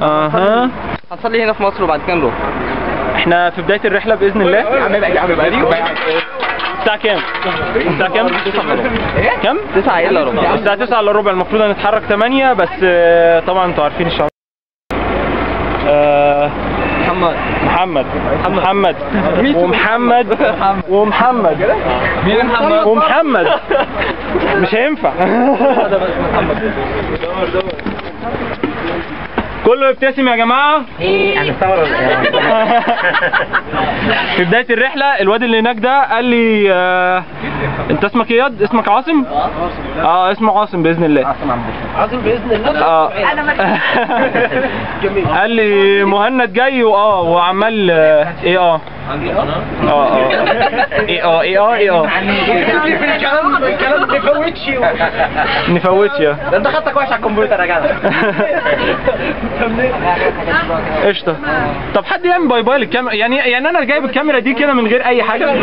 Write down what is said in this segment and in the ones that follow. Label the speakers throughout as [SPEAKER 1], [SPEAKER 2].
[SPEAKER 1] اها
[SPEAKER 2] هنصلي هنا في مصر وبعد كده نروح.
[SPEAKER 1] احنا في بداية الرحلة بإذن الله.
[SPEAKER 2] يا عم بقى
[SPEAKER 1] الساعة كام؟ الساعة كام؟
[SPEAKER 2] 9 الا ربع.
[SPEAKER 1] كام؟
[SPEAKER 2] 9 الا ربع.
[SPEAKER 1] الساعة 9 الا ربع، المفروض هنتحرك 8 بس طبعا انتوا عارفين الشعب. محمد ومحمد
[SPEAKER 2] مين محمد؟
[SPEAKER 1] ومحمد مش هينفع. كله يبتسم يا جماعة. في بداية الرحلة الواد اللي هناك ده قال لي انت اسمك ايه يا واد؟ اسمك عاصم؟ اسمه عاصم بإذن الله.
[SPEAKER 2] عاصم بإذن الله.
[SPEAKER 1] قال لي مهند جاي وعمال ايه
[SPEAKER 2] الكلام
[SPEAKER 1] نفوتش يا
[SPEAKER 2] ده انت خدتك وحش على الكمبيوتر يا جدع.
[SPEAKER 1] قشطة. طب حد يعمل باي باي للكاميرا، يعني انا جايب الكاميرا دي كده من غير اي حاجة.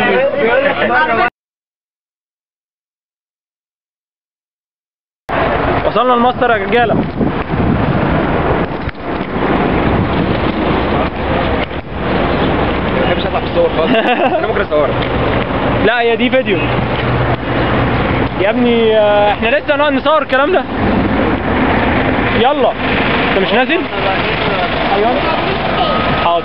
[SPEAKER 1] وصلنا الماستر يا رجالة.
[SPEAKER 2] ما بحبش اطلع في الصور خالص. انا ممكن اصورك.
[SPEAKER 1] لا هي دي فيديو يا ابني. احنا لسه هنقعد نصور الكلام ده. يلا انت مش نازل؟ ايوه حاضر.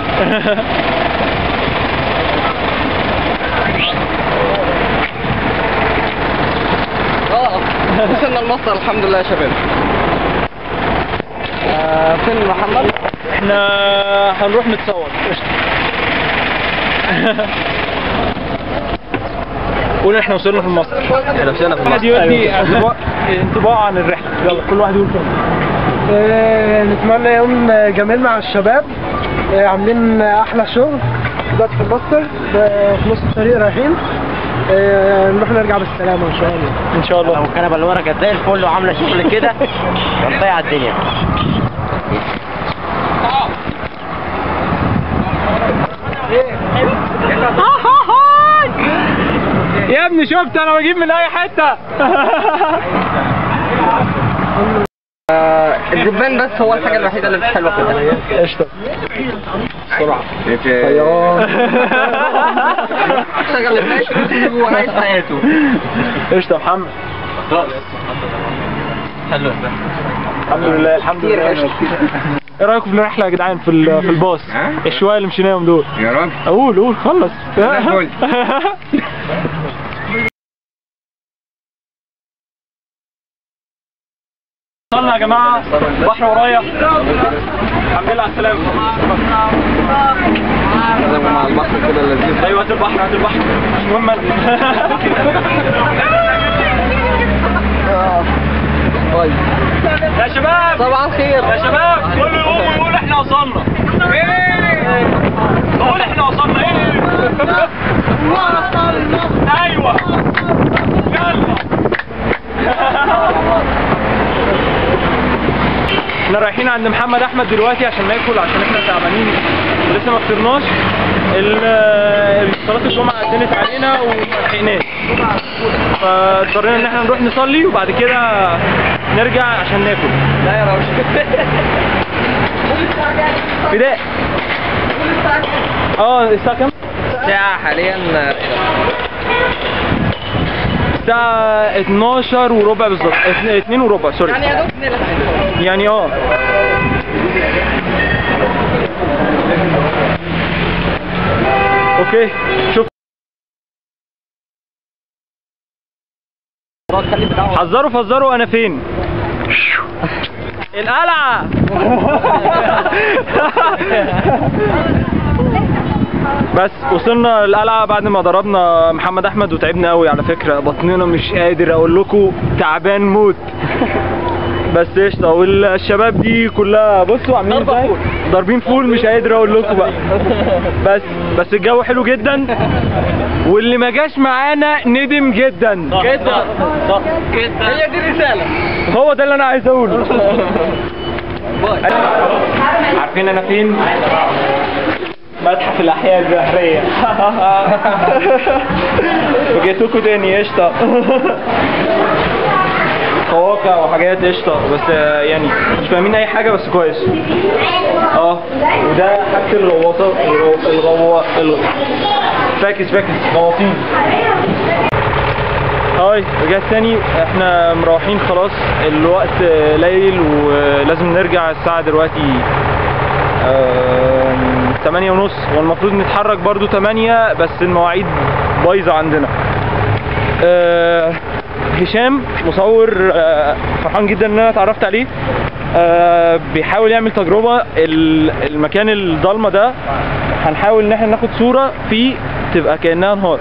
[SPEAKER 2] وصلنا المصر الحمد لله يا شباب. فين محمد؟
[SPEAKER 1] احنا هنروح نتصور. قول احنا وصلنا في مصر.
[SPEAKER 2] احنا وصلنا في
[SPEAKER 1] مصر. واحد يودي انطباع عن الرحلة. يلا كل واحد يقول كده.
[SPEAKER 3] نتمنى يوم جميل مع الشباب. عاملين احلى شغل دلوقتي في الماستر، في نص الطريق رايحين. نروح نرجع بالسلامة ان شاء الله.
[SPEAKER 1] ان شاء الله.
[SPEAKER 2] لو الكنبة اللي ورا كانت زي الفل وعاملة شغل كده هنضيع الدنيا.
[SPEAKER 1] يا ابني شفت انا بجيب من اي حتة.
[SPEAKER 2] الجبان بس هو الحاجة الوحيدة اللي مش حلوة في الدنيا.
[SPEAKER 1] قشطة.
[SPEAKER 2] بسرعة. شغل الناس وعايش حياته.
[SPEAKER 1] قشطة محمد.
[SPEAKER 2] حلو.
[SPEAKER 1] الحمد لله الحمد لله. ايه رايكم في الرحله يا جدعان في الباص؟ الشويه اللي مشيناهم دول.
[SPEAKER 2] يا راجل
[SPEAKER 1] قول خلص. وصلنا يا جماعه البحر ورايا. الحمد لله على السلامه.
[SPEAKER 2] مع البحر كده لذيذ.
[SPEAKER 1] ايوه هات البحر مش مهم يا شباب.
[SPEAKER 2] صباح الخير
[SPEAKER 1] يا شباب. كله يقول احنا وصلنا. قول احنا وصلنا. ايوه يلا. احنا رايحين عند محمد احمد دلوقتي عشان ناكل، عشان احنا تعبانين ولسه ما فطرناش. صلاة الجمعة أذنت علينا وما لحقناش، فاضطرينا ان احنا نروح نصلي وبعد كده نرجع عشان ناكل.
[SPEAKER 2] لا يا راجل.
[SPEAKER 1] بداية. الساعة كام؟
[SPEAKER 2] الساعة حاليا
[SPEAKER 1] الساعة 12 وربع بالظبط. 2 وربع سوري.
[SPEAKER 2] يعني يا دوب
[SPEAKER 1] يعني اوكي شوف حذروا انا فين. القلعة. بس وصلنا القلعة بعد ما ضربنا محمد احمد وتعبنا قوي على فكرة، بطننا مش قادر اقول لكم، تعبان موت. بس قشطة. والشباب دي كلها بصوا عاملين ازاي؟ ضاربين فول، مش قادر اقول لكم بقى. بس الجو حلو جدا، واللي ما جاش معانا ندم جدا
[SPEAKER 2] جدا. هي دي الرسالة.
[SPEAKER 1] هو ده اللي انا عايز اقوله. عارفين انا فين؟ متحف الاحياء البحرية. وجيتوكوا تاني. قشطة. قواقع وحاجات قشطه، بس يعني مش فاهمين اي حاجه، بس كويس. وده حاجه الغواصه فاكس غواصين. هاي رجعت تاني، احنا مروحين خلاص، الوقت ليل ولازم نرجع. الساعه دلوقتي 8:30، والمفروض نتحرك برضو 8، بس المواعيد بايظه عندنا. هشام مصور فرحان جدا ان انا اتعرفت عليه. بيحاول يعمل تجربه. المكان الضلمه ده هنحاول ان احنا ناخد صوره فيه تبقى كانها نهار.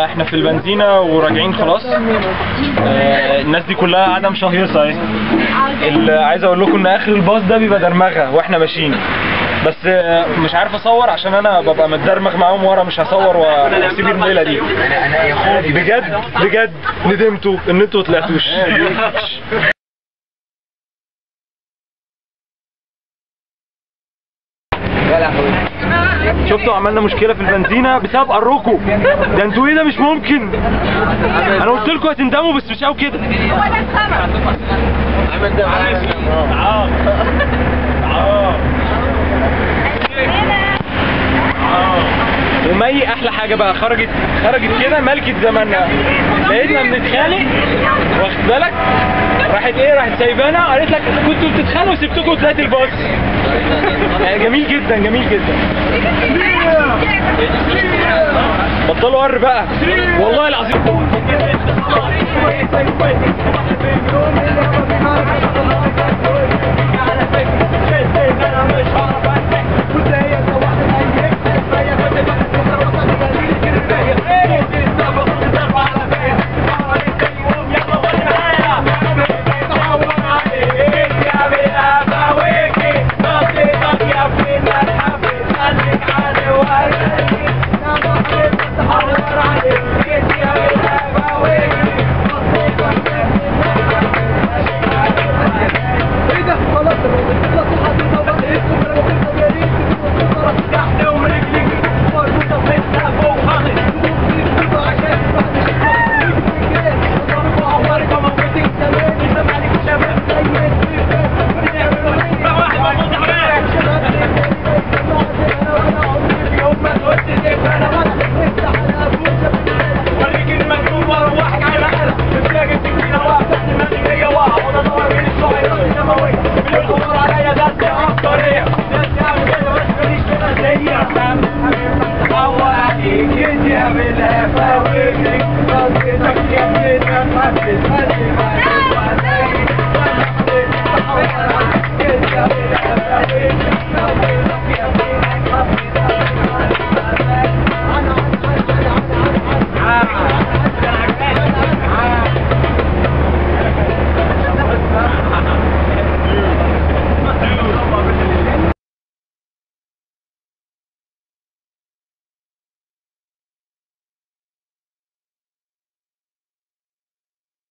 [SPEAKER 1] احنا في البنزينة وراجعين خلاص. الناس دي كلها قاعدة مشهيصة اهي. عايز اقول لكم ان اخر الباص ده بيبقى درمغة واحنا ماشيين، بس مش عارف اصور عشان انا ببقى متدرمغ معاهم ورا، مش هصور واسيب الليلة دي. بجد ندمتوا ان انتوا طلعتوش. شفتوا عملنا مشكله في البنزينه بسبب قروكوا. ده انتوا ايه ده؟ مش ممكن. انا قلت لكم هتندموا بس مش قوي كده. ومي احلى حاجه بقى، خرجت كده ملكه زمانها. لقيتنا بنتخانق، واخد بالك؟ راحت سايبانا، قالت لك كنتوا بتتخانقوا وسبتكم وطلعت الباص. جميل جدا. بطلوا ور بقى والله العظيم.